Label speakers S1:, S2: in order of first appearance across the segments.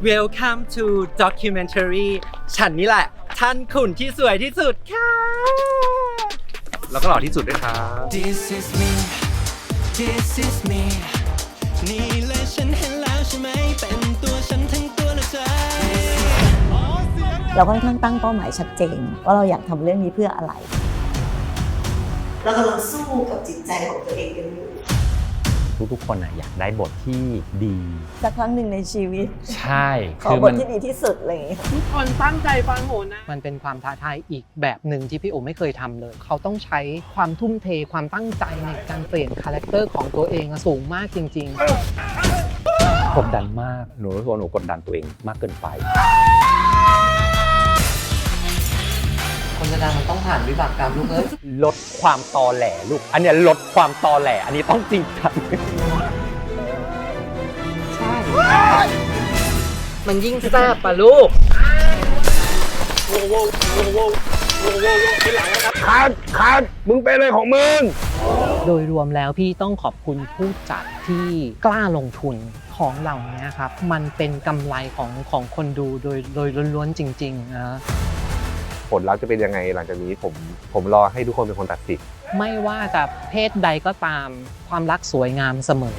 S1: Welcome to documentary ฉันนี่แหละท่านขุนที่สวยที่สุดค่ะแล้วก็หล่อที่สุดด้วยครับ
S2: This is me This is me นี่เลยฉันเห็นแล้วใช่ไหมเป็นตัวฉันทั้งตัวและใจ
S3: เราค่อนข้างตั้งเป้าหมายชัดเจนว่าเราอยากทำเรื่องนี้เพื่ออะไรเรากำลังสู้กับจิตใจของตัวเองกันอยู่
S4: ทุกคนอยากได้บทที่ดี
S3: สักครั้งหนึ่งในชีวิต
S4: ใช่
S3: ขอบทที่ดีที่สุดเลย
S5: ทุกคนตั้งใจฟังโหนะมันเป็นความท้าทายอีกแบบหนึ่งที่พี่โอไม่เคยทำเลยเขาต้องใช้ความทุ่มเทความตั้งใจในการเปลี่ยนคาแรคเตอร์ของตัวเองสูงมากจริง
S4: กดดันมากหนูรู้สึกว่าหนูกดดันตัวเองมากเกินไป
S5: คนจะดังมันต้องผ่านวิบากกรรมลูกเอ้ย
S4: ลดความตอแหลลูกอันนี้ลดความตอแหลอันนี้ต้องจริงจัง
S5: ใช่มันยิ่งแซ่บป่ะลูก
S4: คัดมึงเป็นอะไรของมึง
S5: โดยรวมแล้วพี่ต้องขอบคุณผู้จัดที่กล้าลงทุนของเหล่านี้ครับมันเป็นกำไรของคนดูโดยล้วนๆจริงๆนะ
S6: ผลลัพธ์จะเป็นยังไงหลังจากนี้ผมรอให้ทุกคนเป็นคนตัดสิน
S5: ไม่ว่าจะเพศใดก็ตามความรักสวยงามเสมอ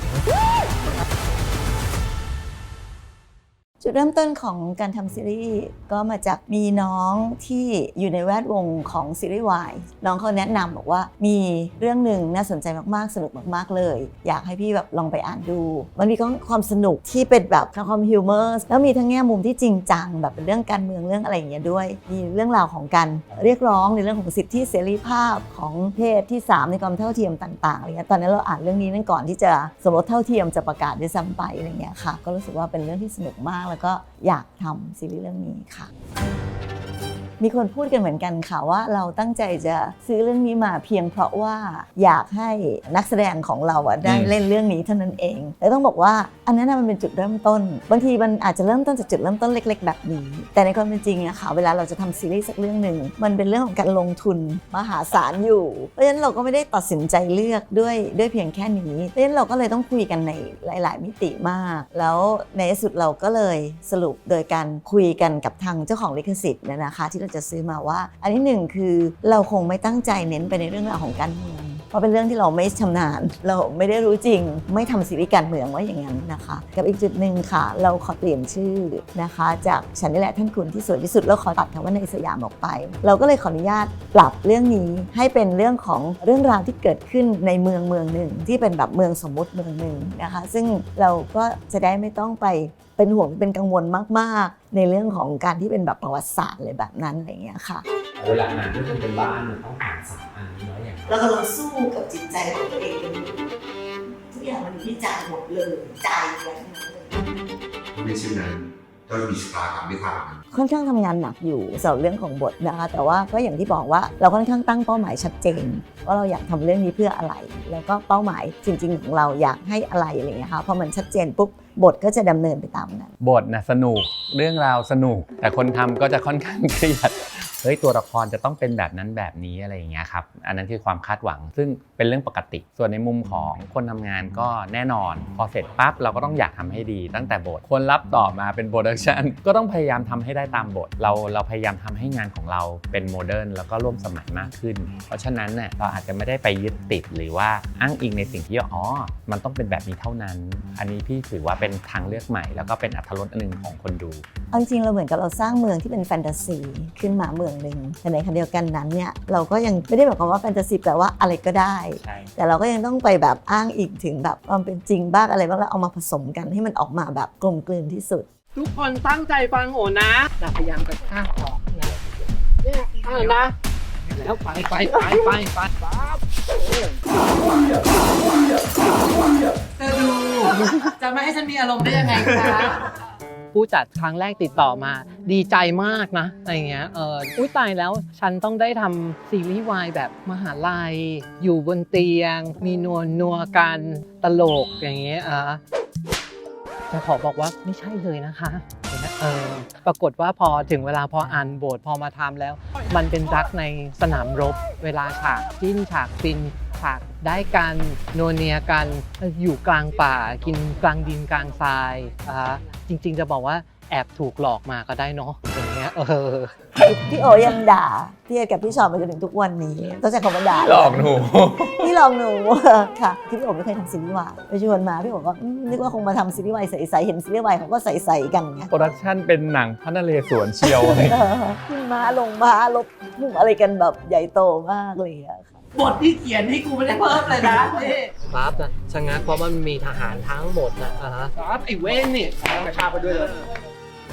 S3: จุดเริ่มต้นของการทำซีรีส์ก็มาจากมีน้องที่อยู่ในแวดวงของซีรีส์วายน้องเขาแนะนำบอกว่ามีเรื่องหนึ่งน่าสนใจมากๆสนุกมากๆเลยอยากให้พี่แบบลองไปอ่านดูมันมีความสนุกที่เป็นแบบความฮิวเมอร์แล้วมีทั้งแง่มุมที่จริงจังแบบเป็นเรื่องการเมืองเรื่องอะไรอย่างเงี้ยด้วยมีเรื่องราวของการเรียกร้องในเรื่องของสิทธิเสรีภาพของเพศที่3ในความเท่าเทียมต่างๆอะไรเงี้ยตอนนี้เราอ่านเรื่องนี้นั่นก่อนที่จะสมรสเท่าเทียมจะประกาศด้วยซ้ำไปอะไรเงี้ยค่ะก็รู้สึกว่าเป็นเรื่องที่สนุกมากแล้วก็อยากทำซีรีส์เรื่องนี้ค่ะมีคนพูดกันเหมือนกันค่ะว่าเราตั้งใจจะซื้อเรื่องนี้มาเพียงเพราะว่าอยากให้นักแสดงของเราได้เล่นเรื่องนี้เท่านั้นเองแต่ต้องบอกว่าอันนั้นมันเป็นจุดเริ่มต้นบางทีมันอาจจะเริ่มต้นจากจุดเริ่มต้นเล็กๆแบบนี้แต่ในความเป็นจริงอะค่ะเวลาเราจะทำซีรีส์สักเรื่องหนึ่งมันเป็นเรื่องของการลงทุนมหาศาลอยู่เพราะฉะนั้นเราก็ไม่ได้ตัดสินใจเลือกด้วยเพียงแค่นี้เพราะฉะนั้นเราก็เลยต้องคุยกันในหลายๆมิติมากแล้วในที่สุดเราก็เลยสรุปโดยการคุยกันกับทางเจ้าของลิขสิทธิ์นะคะที่เราจะซื้อมาว่าอันที่หนึ่งคือเราคงไม่ตั้งใจเน้นไปในเรื่องราวของการเมืองเพราะเป็นเรื่องที่เราไม่ชำนาญเราไม่ได้รู้จริงไม่ทำซีรีส์การเมืองว่าอย่างนั้นนะคะกับอีกจุดหนึ่งค่ะเราขอเปลี่ยนชื่อนะคะจากฉันนี่แหละท่านคุณที่สวยที่สุดแล้วขอตัดคำว่าในสยามออกไปเราก็เลยขออนุญาตปรับเรื่องนี้ให้เป็นเรื่องของเรื่องราวที่เกิดขึ้นในเมืองหนึ่งที่เป็นแบบเมืองสมมุติเมืองหนึ่งนะคะซึ่งเราก็จะได้ไม่ต้องไปเป็นห่วงเป็นกังวลมากๆในเรื่องของการที่เป็นแบบประวัติศาสตร์อะไรแบบนั้นอะไรอย่างเงี้ยค่ะ
S4: เวลาอ่านเรื่องเป็นบ้านมันต้องผ่าน3 อันนี้น้อยอย่าง
S3: เรากำลังสู้กับจิตใจของตัวเองกันอยู่ทุกอย่างมันอยู่ที่ใจหมดเลยใจอย่างนั้นเลย
S7: ไม่เช่นนั้นก็มีชะตากรรมไม่ต่างกัน
S3: ค่อนข้างทำงานหนักอยู่สำหรับเรื่องของบทนะคะแต่ว่าก็อย่างที่บอกว่าเราค่อนข้างตั้งเป้าหมายชัดเจนว่าเราอยากทำเรื่องนี้เพื่ออะไรแล้วก็เป้าหมายจริงๆของเราอยากให้อะไรอะไรอย่างเงี้ยค่ะพอมันชัดเจนปุ๊บบทก็จะดำเนินไปตามนั้น
S4: บทสนุกเรื่องราวสนุกแต่คนทำก็จะค่อนข้างเครียดเฮ้ยตัวละครจะต้องเป็นแบบนั้นแบบนี้อะไรอย่างเงี้ยครับอันนั้นคือความคาดหวังซึ่งเป็นเรื่องปกติส่วนในมุมของคนทำงานก็แน่นอนพอเสร็จปั๊บเราก็ต้องอยากทำให้ดีตั้งแต่บทคนรับต่อมาเป็นโปรดักชันก็ต้องพยายามทำให้ได้ตามบทเราพยายามทำให้งานของเราเป็นโมเดิร์นแล้วก็ร่วมสมัยมากขึ้นเพราะฉะนั้นเนี่ยเราอาจจะไม่ได้ไปยึดติดหรือว่าอ้างอิงในสิ่งที่มันต้องเป็นแบบนี้เท่านั้นอันนี้พี่ถือว่าเป็นทางเลือกใหม่แล้วก็เป็นอรรถรสอันนึงของคนดู
S3: จริงๆเราเหมือนกับเราสร้างเมืองที่เป็นแฟนตาซีขึ้นมาเมืองนึงแต่ในขณะเดียวกันนั้นเนี่ยเราก็ยังไม่ได้หมายความว่าแฟนตาซีแปลว่าอะไรก็ได้แต่เราก็ยังต้องไปแบบอ้างอิงถึงแบบความเป็นจริงบ้างอะไรบ้างแล้วเอามาผสมกันให้มันออกมาแบบกลมกลืนที่สุด
S5: ทุกคนตั้งใจฟังโหนะจะพยายามกระชากออกนะเนี่ยนะแล้วไปเธอดูจะไม่ให้ฉันมีอารมณ์ได้ยังไงคะผู้จัดครั้งแรกติดต่อมาดีใจมากนะอะไรเงี้ยอุ้ยตายแล้วฉันต้องได้ทำซีรีส์วายแบบมหาลัยอยู่บนเตียงมีนัวกันตลกอย่างเงี้ยจะขอบอกว่าไม่ใช่เลยนะคะปรากฏว่าพอถึงเวลาพออ่านบทพอมาทำแล้วมันเป็นรักในสนามรบเวลาฉากจิ้นฉากฟินฉากได้กันโนเนียกันอยู่กลางป่ากินกลางดินกลางทรายจริงๆจะบอกว่า แอบถูกหลอกมาก็ได้เนาะอย่างเงี้ย
S3: พี่โอยังด่าพี่เอกับพี่ชอนมาจนถึงทุกวันนี้ต้องใช้คำว่าด่า
S4: หลอกหนู
S3: พี่ลองหนูค่ะคือพี่โอไม่เคยทำซีรีส์วายไปชวนมาพี่โอก็นึกว่าคงมาทำซีรีส์วายใสๆเห็นซีรีส์วายเขาก็ใสๆกันไง
S4: โปรดักชั่นเป็นหนังพระนเรศวรเชียวอะไร
S3: ขึ้นมาลงมาลบมุมอะไรกันแบบใหญ่โตมากเลยอะค่ะ
S5: บทที่เขียนให้กูไม่ได้เพิ่มเลยนะนี่ครับนะชะงักเพราะมันมีทหารทั้งหมดนะครับไอ้เว้นนี่กระชากไปด้วยเลย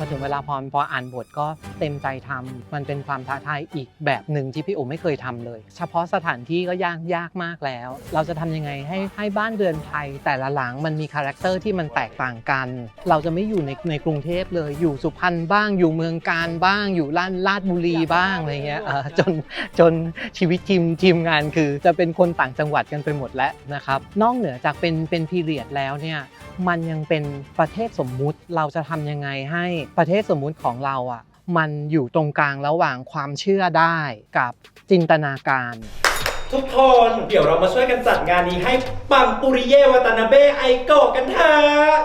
S5: พอถึงเวลาพออ่านบทก็เต็มใจทำมันเป็นความท้าทายอีกแบบหนึ่งที่พี่โอไม่เคยทำเลยเฉพาะสถานที่ก็ยากมากแล้ว เราจะทำยังไงให้บ้านเรือนไทยแต่ละหลังมันมีคาแรคเตอร์ที่มันแตกต่างกันเราจะไม่อยู่ในกรุงเทพเลยอยู่สุพรรณบ้างอยู่เมืองการบ้างอยู่ลาดบุรีบ้างอะไรเงี้ยจนชีวิตทีมงานคือจะเป็นคนต่างจังหวัดกันไปหมดแล้วนะครับนอกเหนือจากเป็นพีเรียดแล้วเนี่ยมันยังเป็นประเทศสมมุติเราจะทำยังไงให้ประเทศสมมุติของเราอ่ะมันอยู่ตรงกลางระหว่างความเชื่อได้กับจินตนาการ
S1: ทุกคนเดี๋ยวเรามาช่วยกันจัดงานนี้ให้ปังปุริเยวาตานาเบะไอโกะกันเถอะ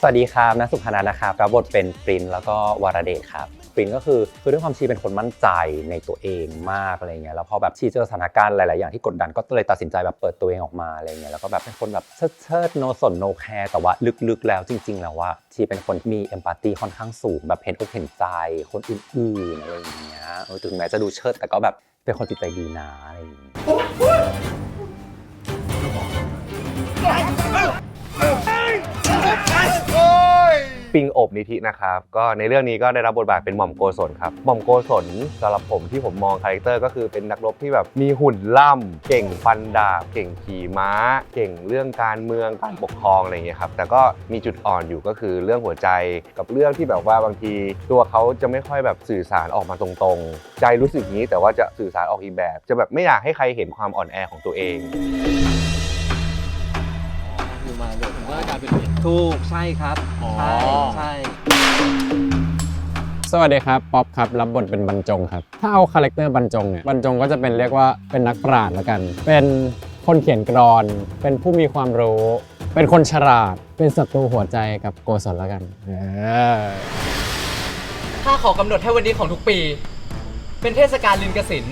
S4: สวัสดีครับณสุพนันท์นะครับรับบทเป็นปรินแล้วก็วรเดชครับปรินก็คือด้วยความชีเป็นคนมั่นใจในตัวเองมากอะไรเงี้ยแล้วพอแบบชีเจอสถานการณ์หลายๆอย่างที่กดดันก็เลยตัดสินใจแบบเปิดตัวเองออกมาอะไรเงี้ยแล้วก็แบบเป็นคนแบบเชิดโนสนโนแคร์แต่ว่าลึกๆแล้วจริงๆแล้วว่าชีเป็นคนมีเอมพัตตีค่อนข้างสูงแบบเห็นอกเห็นใจคนอื่นๆอะไรอย่างเงี้ยถึงแม้จะดูเชิดแต่ก็แบบเป็นคนจิตใจดีนะอะไรอย่างเงี้ย
S6: ปิงอบนิธินะครับก็ในเรื่องนี้ก็ได้รับบทบาทเป็นหม่อมโกศลครับหม่อมโกศลสำหรับผมที่ผมมองคาแรคเตอร์ก็คือเป็นนักรบที่แบบมีหุ่นล่ำเก่งฟันดาบเก่งขี่ม้าเก่งเรื่องการเมืองการปกครองอะไรอย่างเงี้ยครับแต่ก็มีจุดอ่อนอยู่ก็คือเรื่องหัวใจกับเรื่องที่แบบว่าบางทีตัวเขาจะไม่ค่อยแบบสื่อสารออกมาตรงๆใจรู้สึกนี้แต่ว่าจะสื่อสารออกอีกแบบจะแบบไม่อยากให้ใครเห็นความอ่อนแอของตัวเอง
S5: มาเลยผมก็กลายเป็นถูกใช่ครับใช่
S8: สวัสดีครับป๊อปครับรับบทเป็นบรรจงครับถ้าเอาคาแรคเตอร์บรรจงเนี่ยบรรจงก็จะเป็นเรียกว่าเป็นนักปราชญ์ละกันเป็นคนเขียนกลอนเป็นผู้มีความรู้เป็นคนฉลาดเป็นศัตรูหัวใจกับโกศลละกัน
S9: ข้าขอกำหนดให้วันนี้ของทุกปี เป็นเทศกาลลินกสิน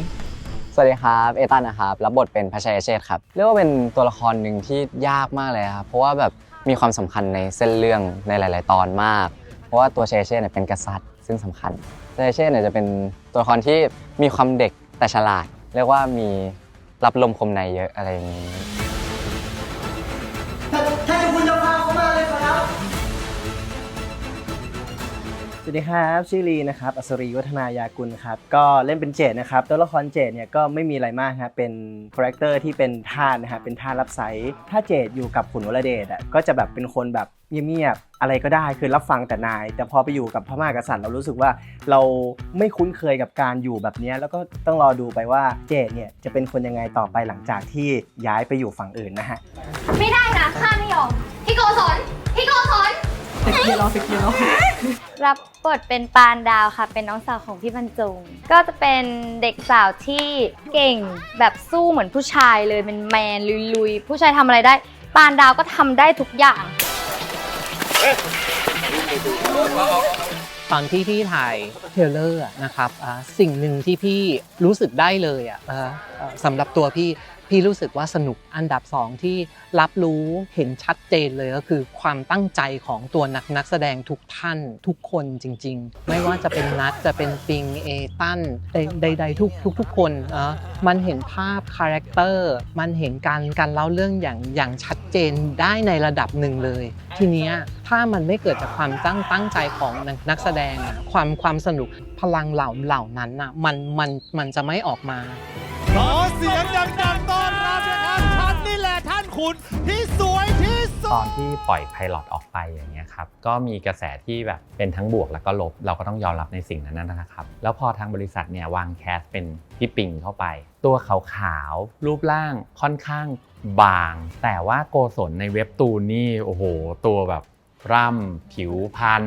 S10: สวัสดีครับเอตันนะครับรับบทเป็นพระชัยเชษฐ์ครับเรียกว่าเป็นตัวละครหนึ่งที่ยากมากเลยครับเพราะว่าแบบมีความสำคัญในเส้นเรื่องในหลายๆตอนมากเพราะว่าตัวชัยเชษฐ์เนี่ยเป็นกษัตริย์ซึ่งสำคัญชัยเชษฐ์เนี่ยจะเป็นตัวละครที่มีความเด็กแต่ฉลาดเรียกว่ามีรับลมคมในเยอะอะไรอย่างนี้
S11: สวัสดีครับชื่อลีนะครับอัศรีวัฒนายากุลครับก็เล่นเป็นเจดนะครับตัวละครเจดเนี่ยก็ไม่มีอะไรมากครับเป็นคาแรคเตอร์ที่เป็นทาสนะครับเป็นทาสรับใช้ถ้าเจดอยู่กับขุนวรเดชก็จะแบบเป็นคนแบบเงียบๆอะไรก็ได้คือรับฟังแต่นายแต่พอไปอยู่กับพระมหากษัตริย์เรารู้สึกว่าเราไม่คุ้นเคยกับการอยู่แบบนี้แล้วก็ต้องรอดูไปว่าเจดเนี่ยจะเป็นคนยังไงต่อไปหลังจากที่ย้ายไปอยู่ฝั่งอื่นนะฮะ
S12: ไม่ได้นะข้าไม่ยอมพี่โกศลรับบทเป็นปานดาวค่ะเป็นน้องสาวของพี่บรรจงก็จะเป็นเด็กสาวที่เก่งแบบสู้เหมือนผู้ชายเลยเป็นแมนลุยๆผู้ชายทำอะไรได้ปานดาวก็ทำได้ทุกอย่าง
S5: ตอนที่พี่ถ่ายเทรลเลอร์นะครับสิ่งหนึ่งที่พี่รู้สึกได้เลยสำหรับตัวพี่รู้สึกว่าสนุกอันดับ2ที่รับรู้เห็นชัดเจนเลยก็คือความตั้งใจของตัวนักแสดงทุกท่านทุกคนจริงๆไม่ว่าจะเป็นนัทจะเป็นปิงเอตันใดๆทุกคนมันเห็นภาพคาแรคเตอร์มันเห็นการเล่าเรื่องอย่างชัดเจนได้ในระดับหนึ่งเลยทีเนี้ยถ้ามันไม่เกิดจากความตั้งใจของนักแสดงความสนุกพลังเหล่านั้นมันจะไม่ออกมา
S2: ขอเสียงดังๆต้อนรับนะครับท่านนี่แหละท่านคุณที่สวยที่สุด
S4: ตอนที่ปล่อยไพลอตออกไปอย่างเงี้ยครับก็มีกระแสที่แบบเป็นทั้งบวกแล้วก็ลบเราก็ต้องยอมรับในสิ่งนั้นนะครับแล้วพอทางบริษัทเนี่ยวางแคสเป็นพี่ปิงเข้าไปตัวขาวๆรูปร่างค่อนข้างบางแต่ว่าโกศลในเว็บตูนนี่โอ้โหตัวแบบร่ำผิวพรรณ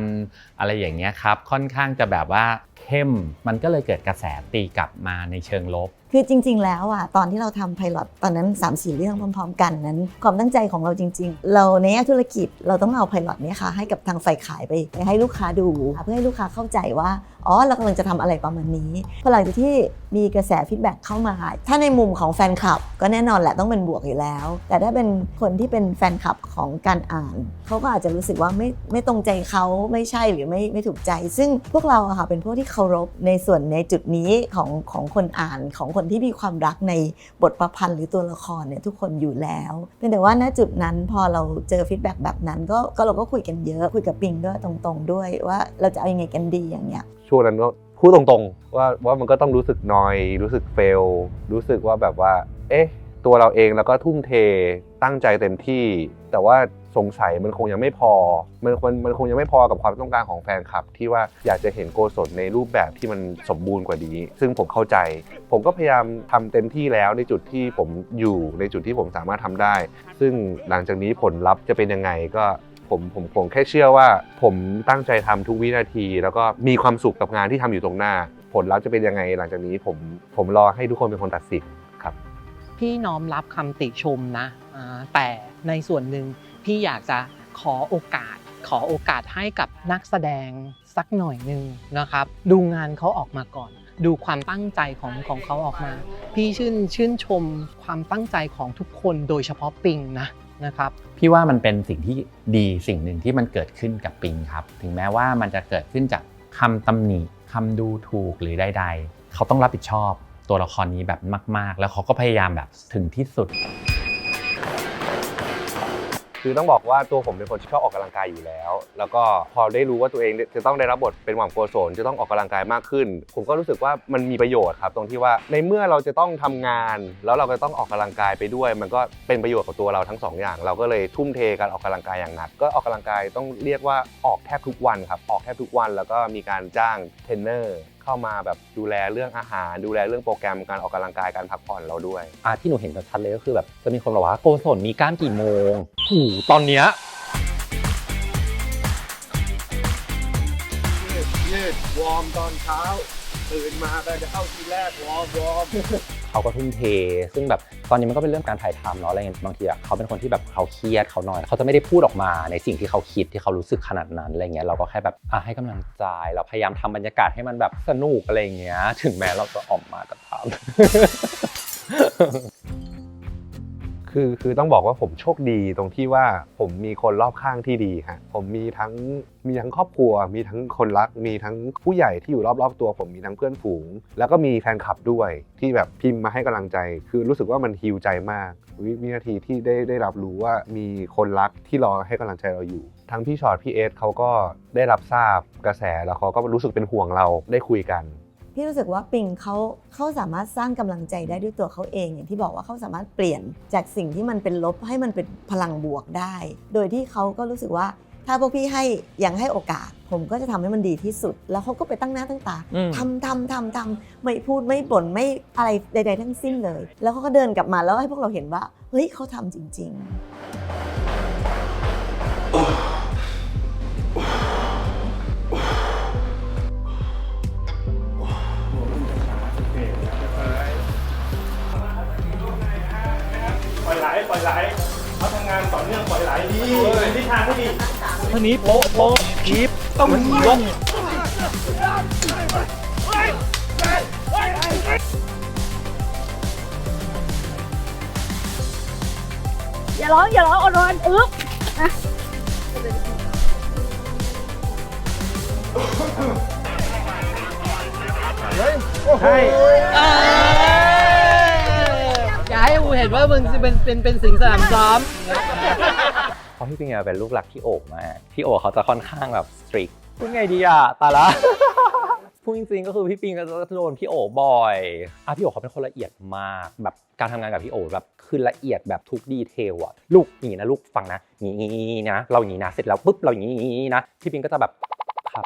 S4: อะไรอย่างเงี้ยครับค่อนข้างจะแบบว่าเ เข้มมันก็เลยเกิดกระแสตีกลับมาในเชิงลบ
S3: คือจริงๆแล้วอ่ะตอนที่เราทำไพลอตตอนนั้น 3-4 เรื่องพร้อมๆกันนั้นความตั้งใจของเราจริงๆเราในแง่ธุรกิจเราต้องเอาไพลอตนี้ค่ะให้กับทางฝ่ายขายไปให้ลูกค้าดูเพื่อให้ลูกค้าเข้าใจว่าอ๋อเรากำลังจะทำอะไรประมาณนี้พอหลังจากที่มีกระแสฟีดแบ็กเข้ามาถ้าในมุมของแฟนคลับก็แน่นอนแหละต้องเป็นบวกอยู่แล้วแต่ถ้าเป็นคนที่เป็นแฟนคลับของการอ่านเขาก็อาจจะรู้สึกว่าไม่ตรงใจเขาไม่ใช่หรือไม่ถูกใจซึ่งพวกเราอะค่ะเป็นพวกที่เคารพในส่วนในจุดนี้ของคนอ่านของคนที่มีความรักในบทประพันธ์หรือตัวละครเนี่ยทุกคนอยู่แล้วเพียงแต่ว่าณจุดนั้นพอเราเจอฟีดแบ็กแบบนั้นก็เราก็คุยกันเยอะคุยกับปิงด้วยตรงๆด้วยว่าเราจะเอายังไงกันดีอย่างเงี้ย
S6: ช่วงนั้นก็พูดตรงๆว่ามันก็ต้องรู้สึกนอยรู้สึกเฟลรู้สึกว่าแบบว่าตัวเราเองแล้วก็ทุ่มเทตั้งใจเต็มที่แต่ว่าสงสัยมันคงยังไม่พอมันคงยังไม่พอกับความต้องการของแฟนคลับที่ว่าอยากจะเห็นโกศลในรูปแบบที่มันสมบูรณ์กว่านี้ซึ่งผมเข้าใจผมก็พยายามทำเต็มที่แล้วในจุดที่ผมอยู่ในจุดที่ผมสามารถทำได้ซึ่งหลังจากนี้ผลลัพธ์จะเป็นยังไงก็ผมแค่เชื่อว่าผมตั้งใจทำทุกวินาทีแล้วก็มีความสุขกับงานที่ทำอยู่ตรงหน้าผลลัพธ์จะเป็นยังไงหลังจากนี้ผมรอให้ทุกคนเป็นคนตัดสินครับ
S5: พี่น้อมรับคำติชมนะแต่ในส่วนหนึ่งพี่อยากจะขอโอกาสให้กับนักแสดงสักหน่อยนึงนะครับดูงานเขาออกมาก่อนดูความตั้งใจของเขาออกมาพี่ชื่นชมความตั้งใจของทุกคนโดยเฉพาะปิงนะครับ
S4: พี่ว่ามันเป็นสิ่งที่ดีสิ่งหนึ่งที่มันเกิดขึ้นกับปิงครับถึงแม้ว่ามันจะเกิดขึ้นจากคำตำหนิคำดูถูกหรือใดๆเขาต้องรับผิดชอบตัวละครนี้แบบมากๆแล้วเขาก็พยายามแบบถึงที่สุด
S6: คือต้องบอกว่าตัวผมเป็นคนที่ชอบออกกำลังกายอยู่แล้วแล้วก็พอได้รู้ว่าตัวเองจะต้องได้รับบทเป็นหม่อมโกศลจะต้องออกกำลังกายมากขึ้นผมก็รู้สึกว่ามันมีประโยชน์ครับตรงที่ว่าในเมื่อเราจะต้องทำงานแล้วเราก็ต้องออกกำลังกายไปด้วยมันก็เป็นประโยชน์กับตัวเราทั้ง2อย่างเราก็เลยทุ่มเทการออกกำลังกายอย่างหนักก็ออกกำลังกายต้องเรียกว่าออกแทบทุกวันครับออกแทบทุกวันแล้วก็มีการจ้างเทรนเนอร์เข้ามาแบบดูแลเรื่องอาหารดูแลเรื่องโปรแกรมการออกกำลังกายการพักผ่อนเราด้วย
S4: ที่หนูเห็นชัดเลยก็คือแบบจะมีคนบอกว่าโกศลมีกล้ามกี่โมงตอนเนี้ย
S6: ยืดวอร์มตอนเช้าตื่นมาก็จะเข้าทีแรกวอร์ม
S4: เขาก็ทุ่มเทซึ่งแบบตอนนี้มันก็เป็นเรื่องการถ่ายทำเนาะอะไรเงี้ยบางทีเขาเป็นคนที่แบบเขาเครียดเขาหน่อยเขาจะไม่ได้พูดออกมาในสิ่งที่เขาคิดที่เขารู้สึกขนาดนั้นอะไรเงี้ยเราก็แค่แบบให้กำลังใจเราพยายามทำบรรยากาศให้มันแบบสนุกอะไรเงี้ยถึงแม้เราจะออกมาก็ตาม
S6: คือต้องบอกว่าผมโชคดีตรงที่ว่าผมมีคนรอบข้างที่ดีฮะผมมีทั้งครอบครัวมีทั้งคนรักมีทั้งผู้ใหญ่ที่อยู่รอบๆตัวผมมีทั้งเพื่อนฝูงแล้วก็มีแฟนคลับด้วยที่แบบพิมพ์มาให้กำลังใจคือรู้สึกว่ามันฮีลใจมากวินาทีที่ได้รับรู้ว่ามีคนรักที่รอให้กำลังใจเราอยู่ทั้งพี่ชอตพี่เอสเขาก็ได้รับทราบกระแสแล้วเขาก็รู้สึกเป็นห่วงเราได้คุยกัน
S3: พี่รู้สึกว่าปิงเขาสามารถสร้างกำลังใจได้ด้วยตัวเขาเองอย่างที่บอกว่าเขาสามารถเปลี่ยนจากสิ่งที่มันเป็นลบให้มันเป็นพลังบวกได้โดยที่เขาก็รู้สึกว่าถ้าพวกพี่ยังให้โอกาสผมก็จะทำให้มันดีที่สุดแล้วเขาก็ไปตั้งหน้าตั้งตาทำไม่พูดไม่บ่นไม่อะไรใดๆทั้งสิ้นเลยแล้วเขาก็เดินกลับมาแล้วให้พวกเราเห็นว่าเฮ้ยเขาทำจริงๆ
S13: ปล่อยไหลเขาทำงานต่อเนื่องปล่อยไหลดีทิศทางที่ดีท่านี้โป๊ะคีบต้องยก
S14: อย่าร้องอดทนอึ๊บนะ
S5: ใช่อย่าให้กูเห็นว่ามึงเป็นสิ่งสนามซ้อม
S4: เพราะพี่ปิงเป็นลูกหลักพี่โอ๋มากพี่โอ๋เขาจะค่อนข้างแบบสตริกพูดไงดีอ่ะตาละพูดจริงๆก็คือพี่ปิงก็จะโดนพี่โอ๋บ่อยพี่โอ๋เขาเป็นคนละเอียดมากแบบการทำงานกับพี่โอ๋แบบคือละเอียดแบบทุกดีเทลอ่ะลูกอย่างนี้นะลูกฟังนะงี้นะเราอย่างนี้นะเสร็จแล้วปุ๊บเราอย่างนี้นะพี่ปิงก็จะแบบครับ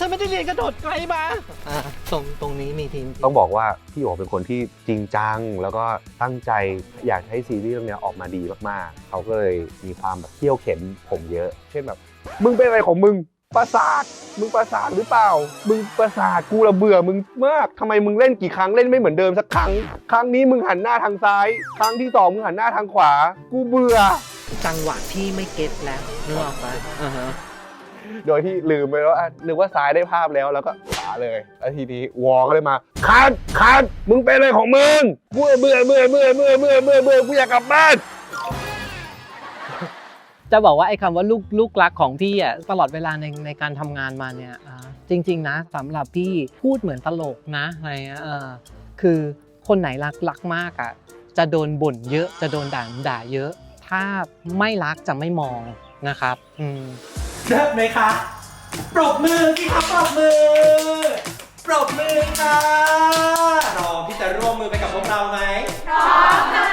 S5: ฉันไม่ได้เรียนกระโดดไกลมาตรงนี้มีทีม
S6: ต้องบอกว่าพี่โอ๋เป็นคนที่จริงจังแล้วก็ตั้งใจอยากให้ซีรีส์เรื่องนี้ออกมาดีมากๆเขาก็เลยมีความแบบเขี่ยวเข็นผมเยอะเช่นแบบมึงเป็นอะไรของมึง ประสาทมึงประสาทหรือเปล่ามึงประสาทกูละเบื่อมึงมากทำไมมึงเล่นกี่ครั้งเล่นไม่เหมือนเดิมสักครั้งครั้งนี้มึงหันหน้าทางซ้ายครั้งที่2มึงหันหน้าทางขวากูเบื่อ
S5: จังหวะที่ไม่เก็ตแล้วนึกออกปะ
S6: โดยที่ลืมไปแล้วนึกว่าซ้ายได้ภาพแล้วก็ขวาเลยแล้วทีนี้วอก็เลยมาคัดมึงเป็นอะไรของมึงเบื่อกูอยากกลับบ้าน
S5: จะบอกว่าไอ้คำว่าลูกรักของพี่อ่ะตลอดเวลาในการทำงานมาเนี่ยจริงๆนะสำหรับพี่พูดเหมือนตลกนะอะไรเงี้ยคือคนไหนรักมากอ่ะจะโดนบ่นเยอะจะโดนด่าเยอะถ้าไม่รักจะไม่มองนะครับ
S1: เริ่มเลยค่ะปรบมือสิครับปรบมือค่ะพร้อมที่จะร่วมมือไปกับพวกเราไหมพร้อมค่ะ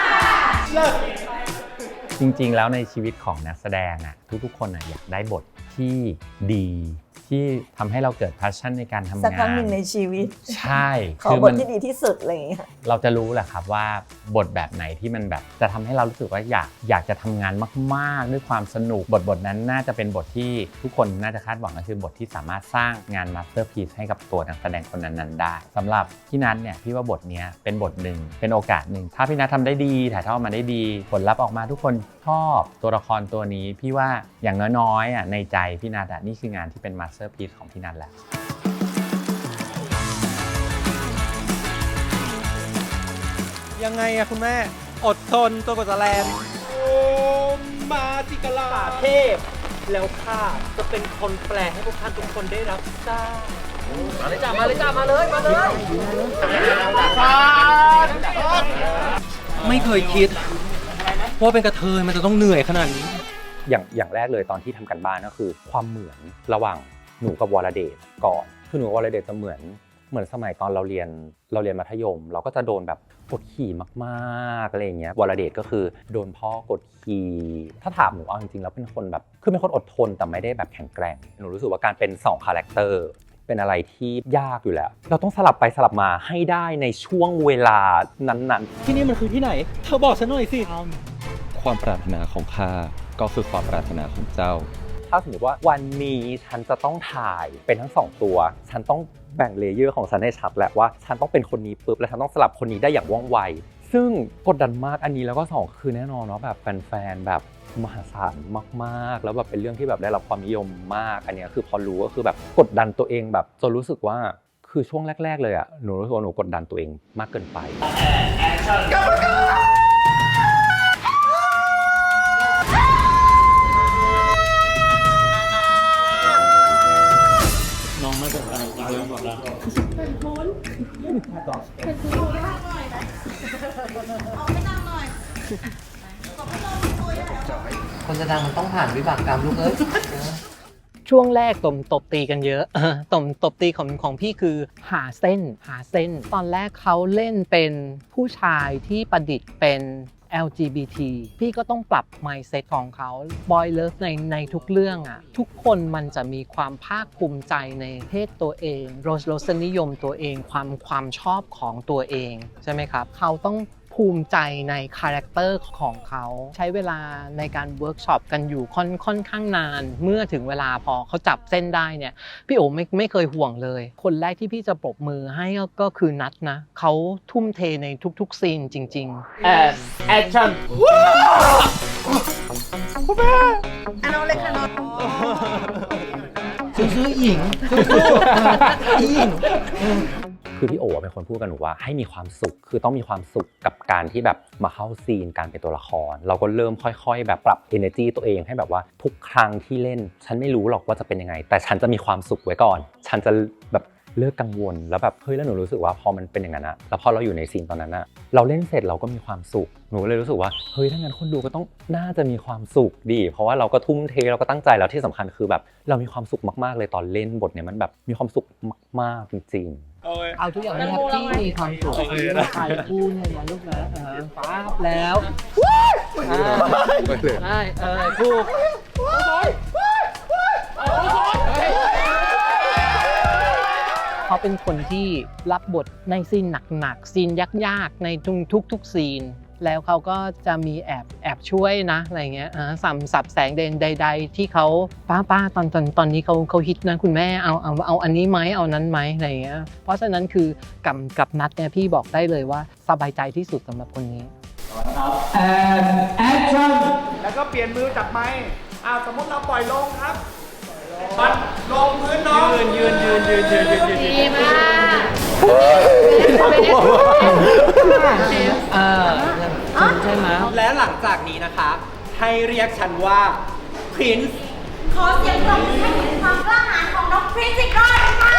S1: เลิก
S4: จริงๆแล้วในชีวิตของนักแสดงอะทุกๆคนอยากได้บทที่ดีที่ทำให้เราเกิด passion ในการทำงาน
S3: สักครั้งหนึ่งในชีวิต
S4: ใช่
S3: ขอบทที่ดีที่สุดอะไรอย่างเงี้ย
S4: เราจะรู้แหละครับว่าบทแบบไหนที่มันแบบจะทำให้เรารู้สึกว่าอยากจะทำงานมากๆด้วยความสนุกบทนั้นน่าจะเป็นบทที่ทุกคนน่าจะคาดหวังก็คือบทที่สามารถสร้างงาน masterpiece ให้กับตัวนักแสดงคนนั้นๆได้สำหรับพี่นัทเนี่ยพี่ว่าบทนี้เป็นบทหนึ่งเป็นโอกาสหนึ่งถ้าพี่นัททำได้ดีถ่ายทอดมาได้ดีผลลัพธ์ออกมาทุกคนชอบตัวละครตัวนี้พี่ว่าอย่างน้อยๆในใจพี่นัทนี่คืองานที่เป็น masterpiece ของพี่นัทแหละ
S1: ยังไงอะคุณแม่อดทนตัวกว่าจะแลนโอ้มาจิกลาเทพแล้วข้าจะเป็นคนแปลให้พวกท่านทุกคนได้รับทราบมาเลยจ้ามาเลยไม่เคยคิดว่าเป็นกระเทยมันจะต้องเหนื่อยขนาดนี้
S4: อย่างแรกเลยตอนที่ทำกันบ้านก็คือความเหมือนระหว่างหนูกับวรเดชก่อนคือหนูกับวรเดชจะเหมือนสมัยตอนเราเรียนมัธยมเราก็จะโดนแบบกดขี่มากๆอะไรอย่างเงี้ยวรเดชก็คือโดนพ่อกดขี่ถ้าถามหนูเอาจริงๆแล้วเป็นคนแบบคือเป็นคนอดทนแต่ไม่ได้แบบแข็งแกร่งหนูรู้สึกว่าการเป็น2คาแรคเตอร์เป็นอะไรที่ยากอยู่แล้วเราต้องสลับไปสลับมาให้ได้ในช่วงเวลานั้นๆ
S1: ที่นี่มันคือที่ไหนเธอบอกฉันหน่อยสิ
S15: ความปรารถนาของข้าก็คือความปรารถนาของเจ้า
S4: ถ้าสมมติว่าวันนี้ฉันจะต้องถ่ายเป็นทั้ง2ตัวฉันต้องแบ่งเลเยอร์ของฉันให้ชัดแหละว่าฉันต้องเป็นคนนี้ปุ๊บแล้วฉันต้องสลับคนนี้ได้อย่างว่องไวซึ่งกดดันมากอันนี้แล้วก็2คือแน่นอนเนาะแบบแฟนๆแบบมหาศาลมากๆแล้วแบบเป็นเรื่องที่แบบได้รับความนิยมมากอันนี้คือพอรู้ก็คือแบบกดดันตัวเองแบบจนรู้สึกว่าคือช่วงแรกๆเลยอ่ะหนูรู้สึกว่าหนูกดดันตัวเองมากเกินไป
S13: น้องไม่เป็นไรเรื่องหมดแล้วเป็นคน
S5: คนจะดังมันต้องผ่านวิบากกรรมลูกเอ้ยช่วงแรกตบตีกันเยอะตบตีของพี่คือหาเส้นตอนแรกเขาเล่นเป็นผู้ชายที่ประดิษฐ์เป็น LGBT พี่ก็ต้องปรับ mindset ของเขา boy love ในทุกเรื่องอ่ะทุกคนมันจะมีความภาคภูมิใจในเพศตัวเองรสนิยมตัวเองความชอบของตัวเองใช่ไหมครับเขาต้องภูมิใจในคาแรคเตอร์ของเขาใช้เวลาในการเวิร์กช็อปกันอยู่ค่อนข้างนานเมื่อถึงเวลาพอเขาจับเส้นได้เนี่ยพี่โอ๋ไม่เคยห่วงเลยคนแรกที่พี่จะปรบมือให้ก็คือนัทนะเขาทุ่มเทในทุกๆซีนจริงๆ
S1: แอคชั่นคุณแม่
S14: เอาเลยค่ะน้อง
S5: ซื้อหญิงหญิง
S4: คือพี่โอ๋เป็นคนพูดกับหนูว่าให้มีความสุขคือต้องมีความสุขกับการที่แบบมาเข้าซีนการเป็นตัวละครเราก็เริ่มค่อยๆแบบปรับ energy ตัวเองให้แบบว่าทุกครั้งที่เล่นฉันไม่รู้หรอกว่าจะเป็นยังไงแต่ฉันจะมีความสุขไว้ก่อนฉันจะแบบเลิกกังวลแล้วแบบเฮ้ยแล้วหนูรู้สึกว่าพอมันเป็นอย่างนั้นอะแล้วพอเราอยู่ในซีนตอนนั้นอะเราเล่นเสร็จเราก็มีความสุขหนูเลยรู้สึกว่าเฮ้ยถ้างั้นคนดูก็ต้องน่าจะมีความสุขดีเพราะว่าเราก็ทุ่มเทเราก็ตั้งใจแล้วที่สำคัญคือแบบเรามีความสุขมากๆเลยตอนเล่นบทเนี่ยมันแบบมีความสุขมากๆจริง
S5: เอาทุกอย่างให้แฮปปี้มีความสุขใครพูดเนี่ยลูกนะฟ้าแล้วได้ถูกเขาเป็นคนที่รับบทในซีนหนักๆซีนยากๆในทุกซีน แล้วเขาก็จะมีแอบช่วยนะอะไรเงี้ยสับแสงใดๆที่เขาป้าตอนนี้เขาฮิตนะคุณแม่เอาอันนี้ไหมเอานั้นไหมอะไรเงี้ยเพราะฉะนั้นคือกับนัดเนี่ยพี่บอกได้เลยว่าสบายใจที่สุดสำหรับคนนี้
S1: แอคชั่นแล้วก็เปลี่ยนมือจับไม้สมมติเราปล่อยลงครับบัดลงพื้นน้องยืนดีมาก
S5: ใช่ไหม
S1: และหลังจากนี้นะคะให้เรียกฉันว่า Prince
S12: ขอเสียงปรบมือให้เห็นความกล้าหาญของน้องพรินซ์อีกรอบค่ะ